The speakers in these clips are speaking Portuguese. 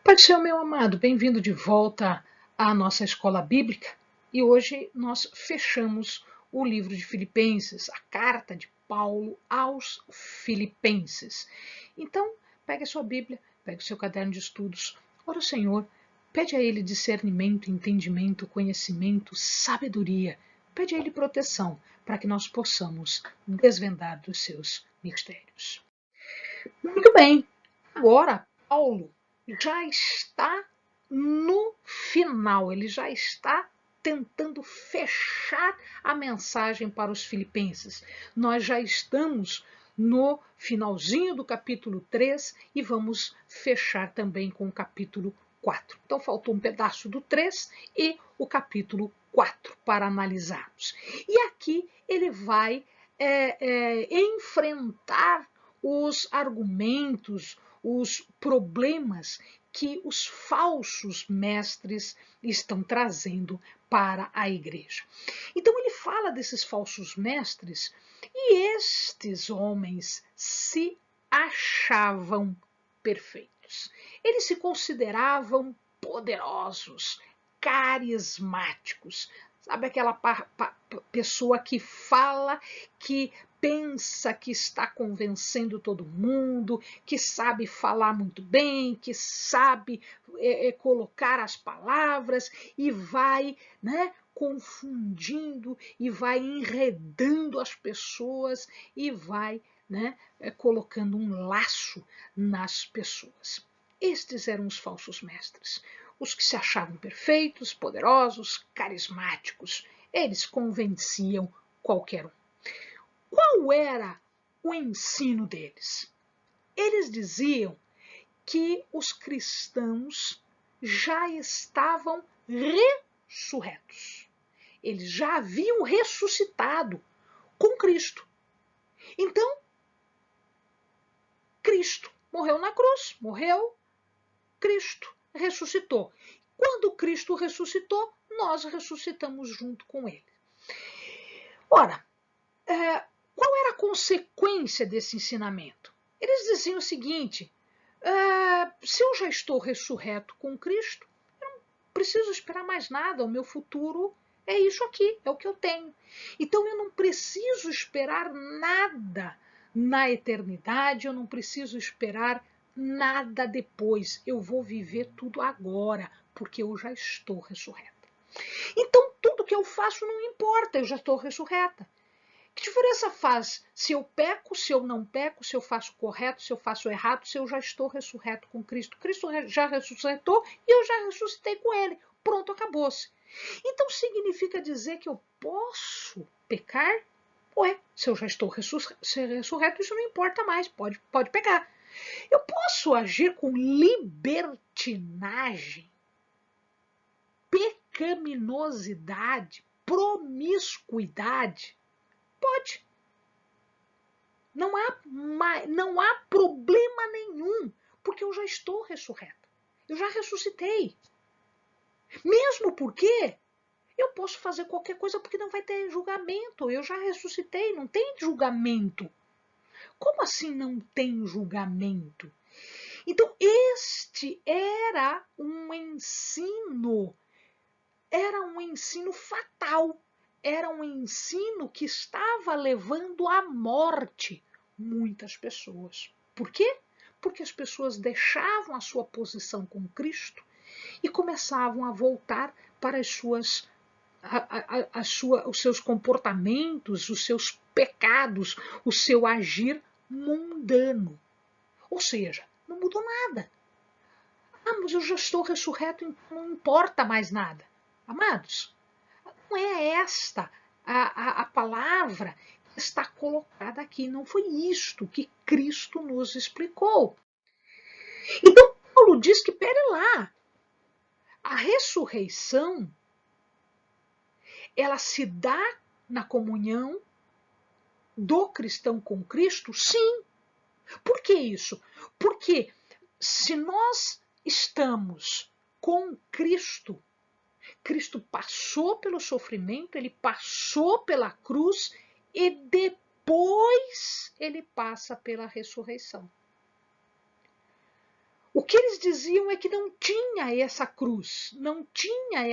Pai do céu, meu amado, bem-vindo de volta à nossa escola bíblica. E hoje nós fechamos o livro de Filipenses, a carta de Paulo aos Filipenses. Então, pegue a sua Bíblia, pegue o seu caderno de estudos, ora o Senhor, pede a Ele discernimento, entendimento, conhecimento, sabedoria. Pede a Ele proteção para que nós possamos desvendar dos seus mistérios. Muito bem, agora Paulo já está no final, ele já está tentando fechar a mensagem para os filipenses. Nós já estamos no finalzinho do capítulo 3 e vamos fechar também com o capítulo 4. Então faltou um pedaço do 3 e o capítulo 4 para analisarmos. E aqui ele vai enfrentar os argumentos, os problemas que os falsos mestres estão trazendo para a igreja. Então ele fala desses falsos mestres e estes homens se achavam perfeitos. Eles se consideravam poderosos, carismáticos. Sabe aquela pessoa que fala, que pensa que está convencendo todo mundo, que sabe falar muito bem, que sabe colocar as palavras e vai, né, confundindo e vai enredando as pessoas e vai, né, colocando um laço nas pessoas. Estes eram os falsos mestres, os que se achavam perfeitos, poderosos, carismáticos. Eles convenciam qualquer um. Qual era o ensino deles? Eles diziam que os cristãos já estavam ressurretos. Eles já haviam ressuscitado com Cristo. Então, Cristo morreu na cruz, morreu, Cristo ressuscitou. Quando Cristo ressuscitou, nós ressuscitamos junto com ele. Ora, qual era a consequência desse ensinamento? Eles diziam o seguinte: se eu já estou ressurreto com Cristo, eu não preciso esperar mais nada, o meu futuro é isso aqui, é o que eu tenho. Então eu não preciso esperar nada na eternidade, eu não preciso esperar nada depois, eu vou viver tudo agora, porque eu já estou ressurreta. Então tudo que eu faço não importa, eu já estou ressurreta. Que diferença faz se eu peco, se eu não peco, se eu faço correto, se eu faço errado, se eu já estou ressurreto com Cristo? Cristo já ressuscitou e eu já ressuscitei com ele. Pronto, acabou-se. Então significa dizer que eu posso pecar? Ué, se eu já estou ressurreto, isso não importa mais, pode pecar. Eu posso agir com libertinagem, pecaminosidade, promiscuidade? Pode. Não há problema nenhum, porque eu já estou ressurreta. Eu já ressuscitei. Mesmo porque eu posso fazer qualquer coisa porque não vai ter julgamento. Eu já ressuscitei, não tem julgamento. Como assim não tem julgamento? Então, este era um ensino fatal. Era um ensino que estava levando à morte muitas pessoas. Por quê? Porque as pessoas deixavam a sua posição com Cristo e começavam a voltar para os seus comportamentos, os seus pecados, o seu agir mundano. Ou seja, não mudou nada. Mas eu já estou ressurreto, então não importa mais nada. Amados, não é esta a palavra que está colocada aqui. Não foi isto que Cristo nos explicou. Então, Paulo diz que, pera lá, a ressurreição, ela se dá na comunhão do cristão com Cristo? Sim. Por que isso? Porque se nós estamos com Cristo, Cristo passou pelo sofrimento, ele passou pela cruz e depois ele passa pela ressurreição. O que eles diziam é que não tinha essa cruz, não tinha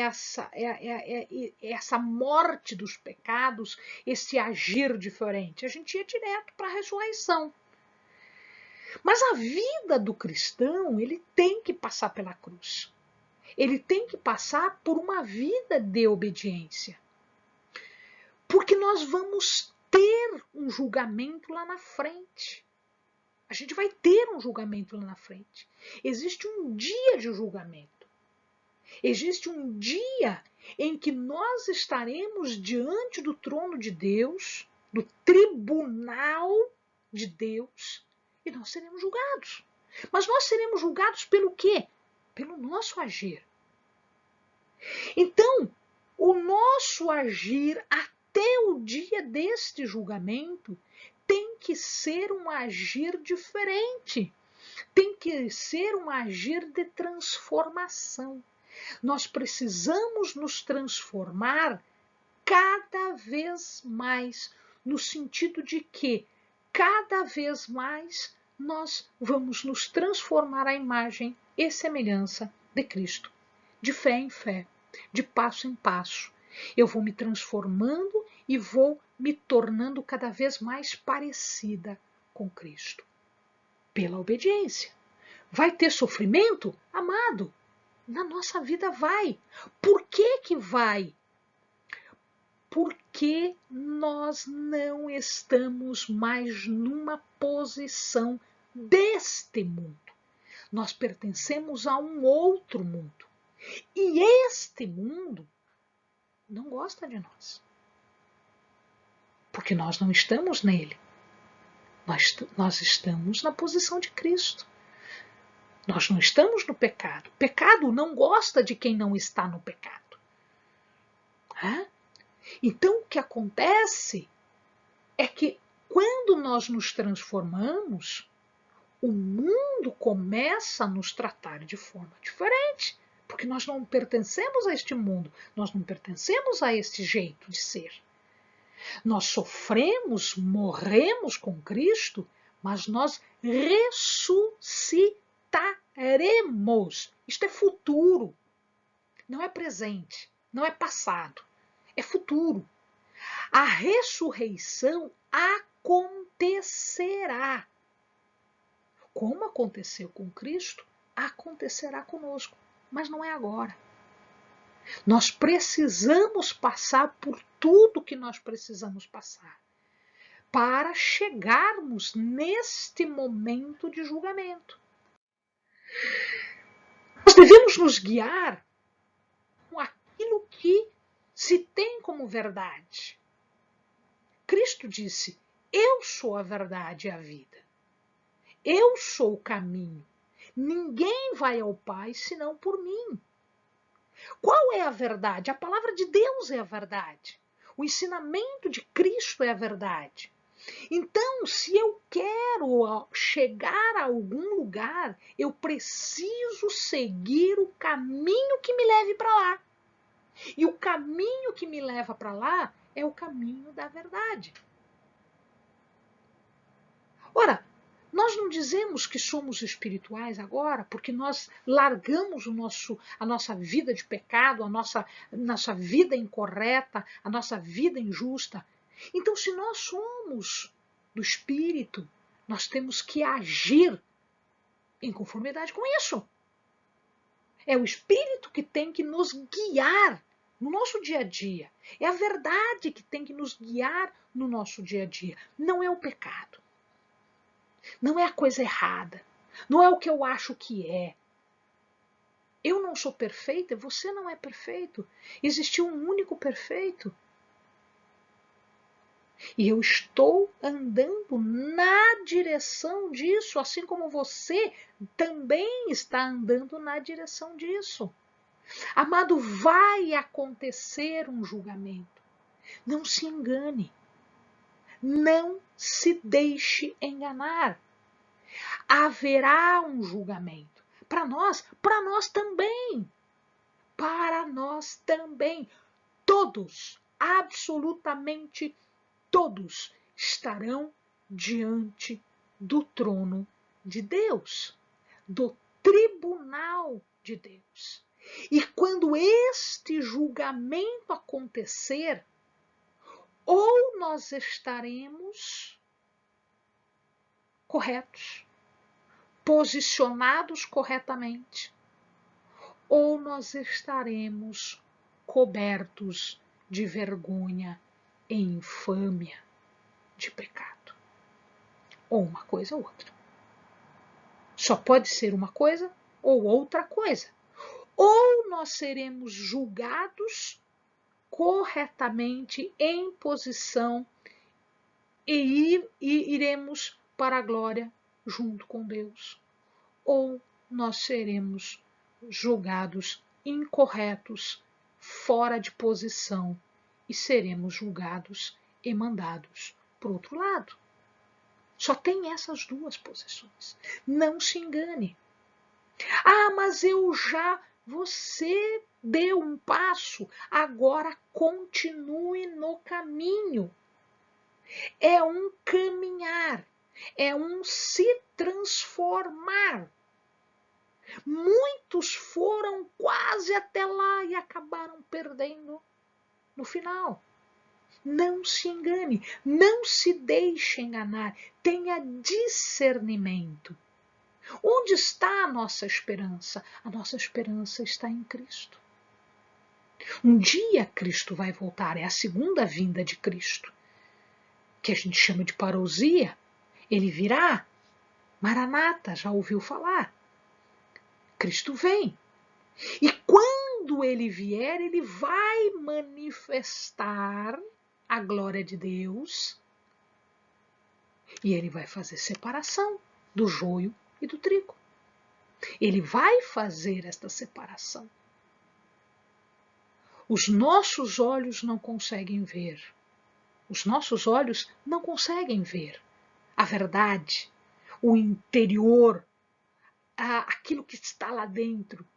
essa morte dos pecados, esse agir diferente. A gente ia direto para a ressurreição. Mas a vida do cristão, ele tem que passar pela cruz. Ele tem que passar por uma vida de obediência. Porque nós vamos ter um julgamento lá na frente. A gente vai ter um julgamento lá na frente. Existe um dia de julgamento. Existe um dia em que nós estaremos diante do trono de Deus, do tribunal de Deus, e nós seremos julgados. Mas nós seremos julgados pelo quê? Pelo nosso agir. Então, o nosso agir até o dia deste julgamento tem que ser um agir diferente. Tem que ser um agir de transformação. Nós precisamos nos transformar cada vez mais, no sentido de que cada vez mais nós vamos nos transformar à imagem e semelhança de Cristo, de fé em fé, de passo em passo. Eu vou me transformando e vou me tornando cada vez mais parecida com Cristo. Pela obediência. Vai ter sofrimento? Amado, na nossa vida vai. Por que que vai? Porque nós não estamos mais numa posição deste mundo. Nós pertencemos a um outro mundo. E este mundo não gosta de nós. Porque nós não estamos nele. Nós estamos na posição de Cristo. Nós não estamos no pecado. O pecado não gosta de quem não está no pecado. Então, o que acontece é que quando nós nos transformamos, o mundo começa a nos tratar de forma diferente. Porque nós não pertencemos a este mundo, nós não pertencemos a este jeito de ser. Nós sofremos, morremos com Cristo, mas nós ressuscitaremos. Isto é futuro, não é presente, não é passado, é futuro. A ressurreição acontecerá. Como aconteceu com Cristo, acontecerá conosco, mas não é agora. Nós precisamos passar por tudo que nós precisamos passar para chegarmos neste momento de julgamento. Nós devemos nos guiar com aquilo que se tem como verdade. Cristo disse: eu sou a verdade e a vida. Eu sou o caminho. Ninguém vai ao Pai senão por mim. Qual é a verdade? A palavra de Deus é a verdade. O ensinamento de Cristo é a verdade. Então, se eu quero chegar a algum lugar, eu preciso seguir o caminho que me leve para lá. E o caminho que me leva para lá é o caminho da verdade. Ora, nós não dizemos que somos espirituais agora porque nós largamos a nossa vida de pecado, a nossa vida incorreta, a nossa vida injusta. Então, se nós somos do Espírito, nós temos que agir em conformidade com isso. É o Espírito que tem que nos guiar no nosso dia a dia. É a verdade que tem que nos guiar no nosso dia a dia. Não é o pecado. Não é a coisa errada. Não é o que eu acho que é. Eu não sou perfeita, você não é perfeito. Existiu um único perfeito. E eu estou andando na direção disso, assim como você também está andando na direção disso. Amado, vai acontecer um julgamento. Não se engane. Não se deixe enganar. Haverá um julgamento. Para nós também. Para nós também. Todos, absolutamente todos, estarão diante do trono de Deus, do tribunal de Deus. E quando este julgamento acontecer, ou nós estaremos corretos, posicionados corretamente, ou nós estaremos cobertos de vergonha e infâmia de pecado. Ou uma coisa ou outra. Só pode ser uma coisa ou outra coisa. Ou nós seremos julgados corretamente em posição e iremos para a glória junto com Deus. Ou nós seremos julgados incorretos, fora de posição, e seremos julgados e mandados para o outro lado. Só tem essas duas posições. Não se engane. Ah, mas você deu um passo, agora continue no caminho. É um caminhar, é um se transformar. Muitos foram quase até lá e acabaram perdendo no final. Não se engane, não se deixe enganar, tenha discernimento. Onde está a nossa esperança? A nossa esperança está em Cristo. Um dia Cristo vai voltar, é a segunda vinda de Cristo, que a gente chama de parousia. Ele virá. Maranata, já ouviu falar? Cristo vem. E quando ele vier, ele vai manifestar a glória de Deus e ele vai fazer separação do joio e do trigo. Ele vai fazer esta separação. Os nossos olhos não conseguem ver. Os nossos olhos não conseguem ver a verdade, o interior, aquilo que está lá dentro.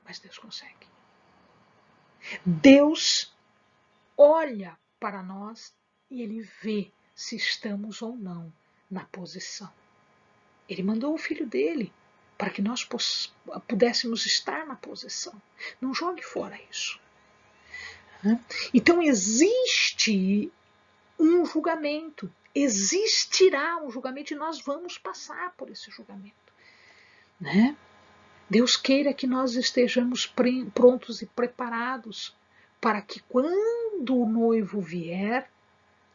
Mas Deus consegue. Deus olha para nós e ele vê se estamos ou não na posição. Ele mandou o filho dele para que nós pudéssemos estar na posição. Não jogue fora isso. Então existe um julgamento, existirá um julgamento e nós vamos passar por esse julgamento. Né? Deus queira que nós estejamos prontos e preparados para que quando o noivo vier,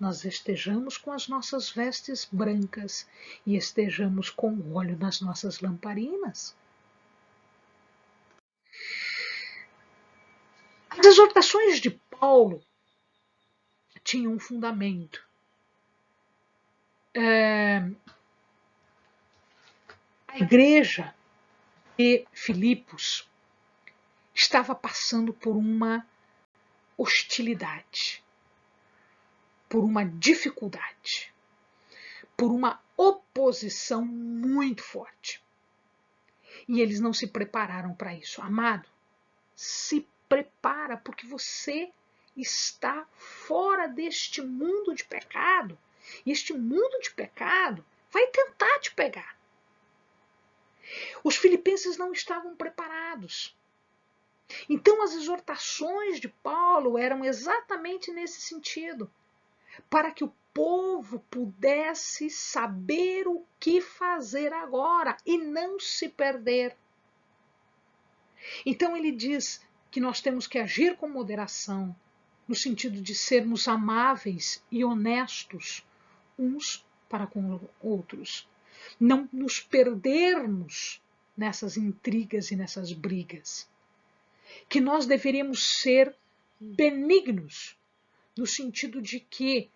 nós estejamos com as nossas vestes brancas e estejamos com óleo nas nossas lamparinas. As exortações de Paulo tinham um fundamento. A igreja de Filipos estava passando por uma hostilidade, por uma dificuldade, por uma oposição muito forte. E eles não se prepararam para isso. Amado, se prepara, porque você está fora deste mundo de pecado. E este mundo de pecado vai tentar te pegar. Os filipenses não estavam preparados. Então as exortações de Paulo eram exatamente nesse sentido, para que o povo pudesse saber o que fazer agora e não se perder. Então ele diz que nós temos que agir com moderação, no sentido de sermos amáveis e honestos uns para com outros. Não nos perdermos nessas intrigas e nessas brigas. Que nós deveríamos ser benignos, no sentido de que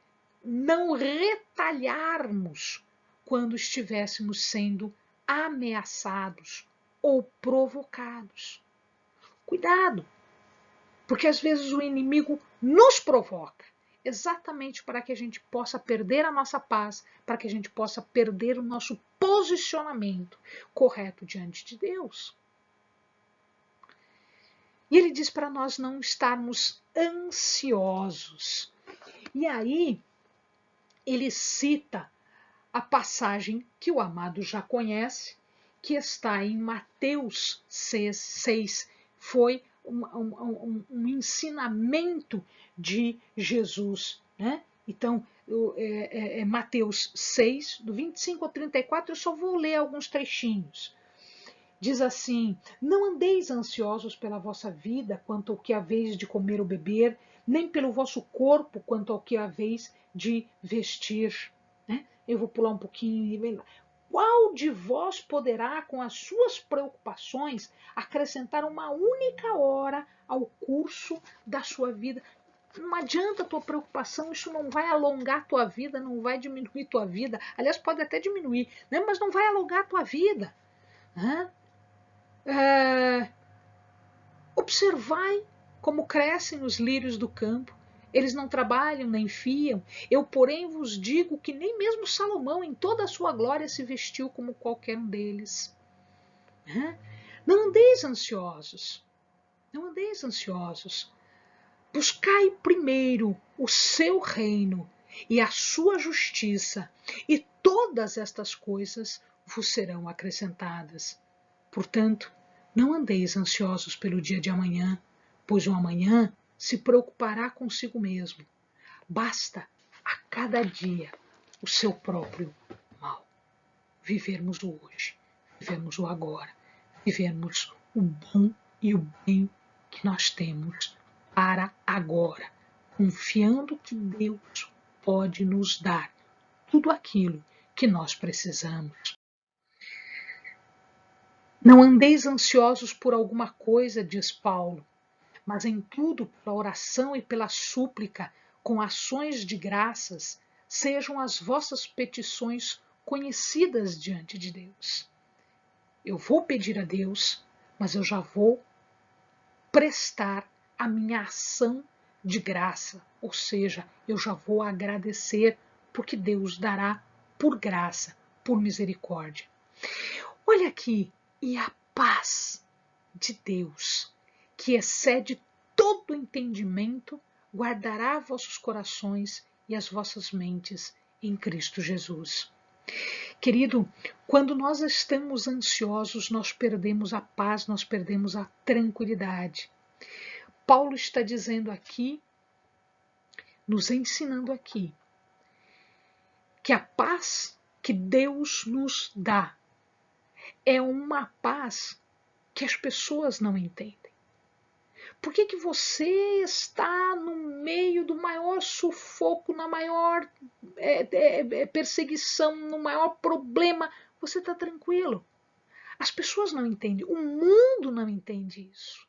não retalharmos quando estivéssemos sendo ameaçados ou provocados. Cuidado, porque às vezes o inimigo nos provoca, exatamente para que a gente possa perder a nossa paz, para que a gente possa perder o nosso posicionamento correto diante de Deus. E ele diz para nós não estarmos ansiosos. E aí ele cita a passagem que o amado já conhece, que está em Mateus 6 foi um ensinamento de Jesus, né? Então, Mateus 6, do 25 ao 34, eu só vou ler alguns trechinhos. Diz assim: não andeis ansiosos pela vossa vida, quanto ao que haveis de comer ou beber, nem pelo vosso corpo, quanto ao que haveis de vestir. Né? Eu vou pular um pouquinho e bem lá. Qual de vós poderá, com as suas preocupações, acrescentar uma única hora ao curso da sua vida? Não adianta a tua preocupação, isso não vai alongar a tua vida, não vai diminuir tua vida. Aliás, pode até diminuir, né? Mas não vai alongar a tua vida. Né? Observai como crescem os lírios do campo. Eles não trabalham nem fiam. Eu, porém, vos digo que nem mesmo Salomão, em toda a sua glória, se vestiu como qualquer um deles. Não andeis ansiosos. Não andeis ansiosos. Buscai primeiro o seu reino e a sua justiça, e todas estas coisas vos serão acrescentadas. Portanto, não andeis ansiosos pelo dia de amanhã, pois o amanhã se preocupará consigo mesmo. Basta a cada dia o seu próprio mal. Vivermos o hoje, vivermos o agora, vivermos o bom e o bem que nós temos para agora, confiando que Deus pode nos dar tudo aquilo que nós precisamos. Não andeis ansiosos por alguma coisa, diz Paulo, mas em tudo, pela oração e pela súplica, com ações de graças, sejam as vossas petições conhecidas diante de Deus. Eu vou pedir a Deus, mas eu já vou prestar a minha ação de graça, ou seja, eu já vou agradecer, porque Deus dará por graça, por misericórdia. Olha aqui, e a paz de Deus, que excede todo entendimento, guardará vossos corações e as vossas mentes em Cristo Jesus. Querido, quando nós estamos ansiosos, nós perdemos a paz, nós perdemos a tranquilidade. Paulo está dizendo aqui, nos ensinando aqui, que a paz que Deus nos dá é uma paz que as pessoas não entendem. Por que você está no meio do maior sufoco, na maior perseguição, no maior problema? Você está tranquilo. As pessoas não entendem, o mundo não entende isso.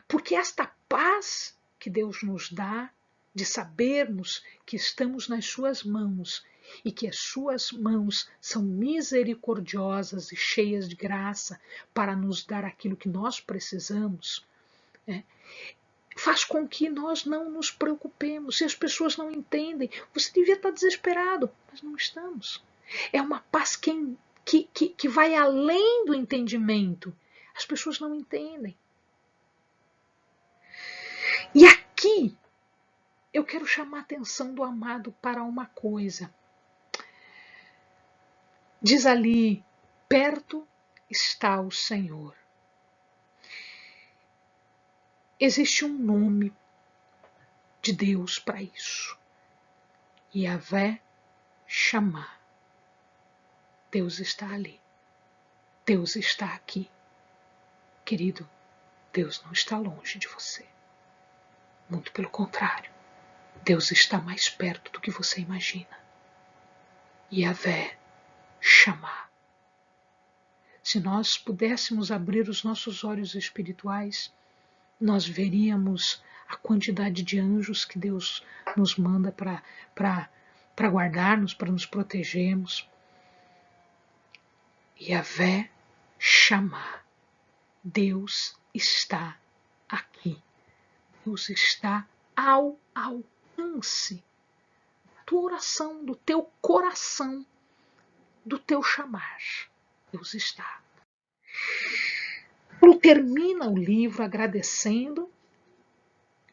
Porque esta paz que Deus nos dá, de sabermos que estamos nas suas mãos e que as suas mãos são misericordiosas e cheias de graça para nos dar aquilo que nós precisamos, faz com que nós não nos preocupemos. Se as pessoas não entendem, você devia estar desesperado, mas não estamos. É uma paz que vai além do entendimento. As pessoas não entendem. E aqui eu quero chamar a atenção do amado para uma coisa. Diz ali, perto está o Senhor. Existe um nome de Deus para isso. Yahvé Shammah. Deus está ali. Deus está aqui. Querido, Deus não está longe de você. Muito pelo contrário. Deus está mais perto do que você imagina. Yahvé Shammah. Se nós pudéssemos abrir os nossos olhos espirituais, nós veríamos a quantidade de anjos que Deus nos manda para guardar-nos, para nos protegermos. Yahvé Shammah. Deus está aqui. Deus está ao alcance da tua oração, do teu coração, do teu chamar. Deus está. Paulo termina o livro agradecendo,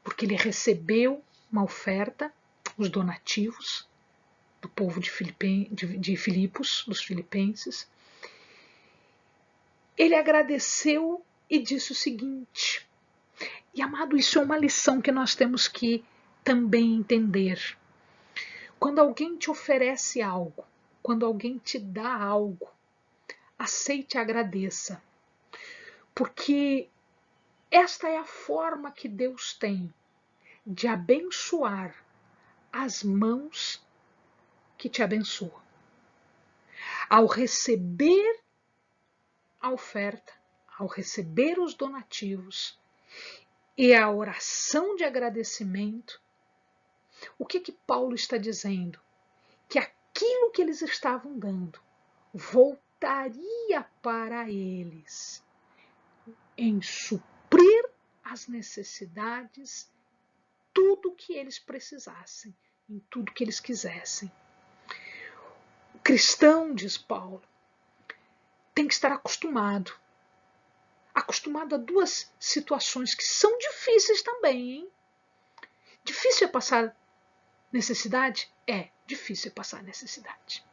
porque ele recebeu uma oferta, os donativos do povo de Filipos, dos filipenses. ele agradeceu e disse o seguinte, e amado, isso é uma lição que nós temos que também entender. Quando alguém te oferece algo, quando alguém te dá algo, aceite e agradeça. Porque esta é a forma que Deus tem de abençoar as mãos que te abençoam. Ao receber a oferta, ao receber os donativos e a oração de agradecimento, o que Paulo está dizendo? Que aquilo que eles estavam dando voltaria para eles em suprir as necessidades, tudo que eles precisassem, em tudo que eles quisessem. O cristão, diz Paulo, tem que estar acostumado a duas situações que são difíceis também, hein? Difícil é passar necessidade? É, difícil é passar necessidade.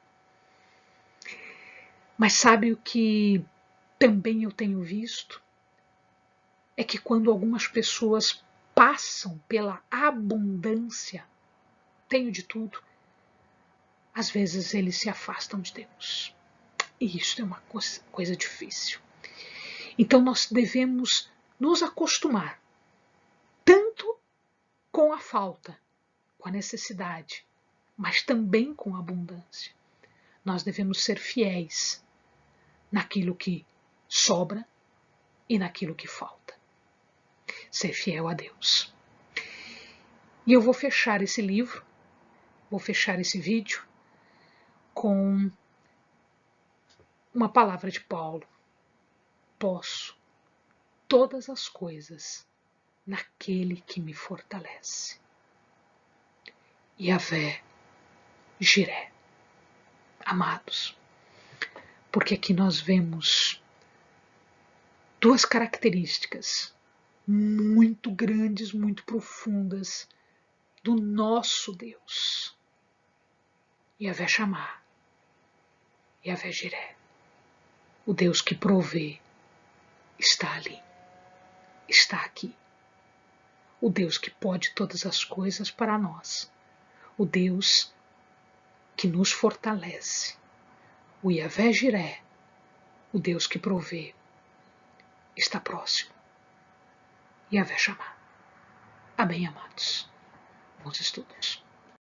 Mas sabe o que também eu tenho visto? É que quando algumas pessoas passam pela abundância, tenho de tudo, às vezes eles se afastam de Deus. E isso é uma coisa difícil. Então nós devemos nos acostumar tanto com a falta, com a necessidade, mas também com a abundância. Nós devemos ser fiéis naquilo que sobra e naquilo que falta. Ser fiel a Deus. E eu vou fechar esse livro, vou fechar esse vídeo com uma palavra de Paulo. Posso todas as coisas naquele que me fortalece. Yahvé Jiré. Amados, porque aqui nós vemos duas características muito grandes, muito profundas do nosso Deus. Yahvé Shammah, Yahvé Jiré. O Deus que provê está ali, está aqui. O Deus que pode todas as coisas para nós. O Deus que nos fortalece. O Yahvé Jiré, o Deus que provê, está próximo. Yahvé Shammah. Amém, amados. Bons estudos.